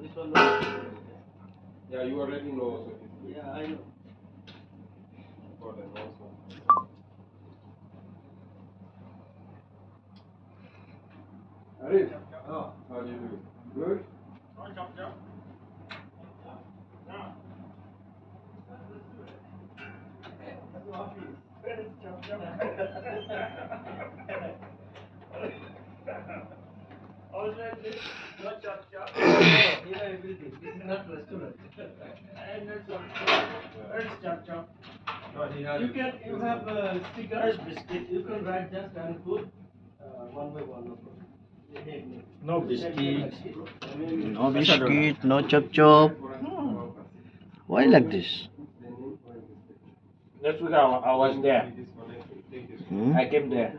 this one. No. Yeah, you already know. So Yeah, I know. for the also. Arif, how are you doing? Good? Everything. This is not restaurant. You have stickers, biscuit. You can write just and put one by one. No biscuit. No biscuit, no chop chop. Why like this? Next week I was there. Hmm? I came there.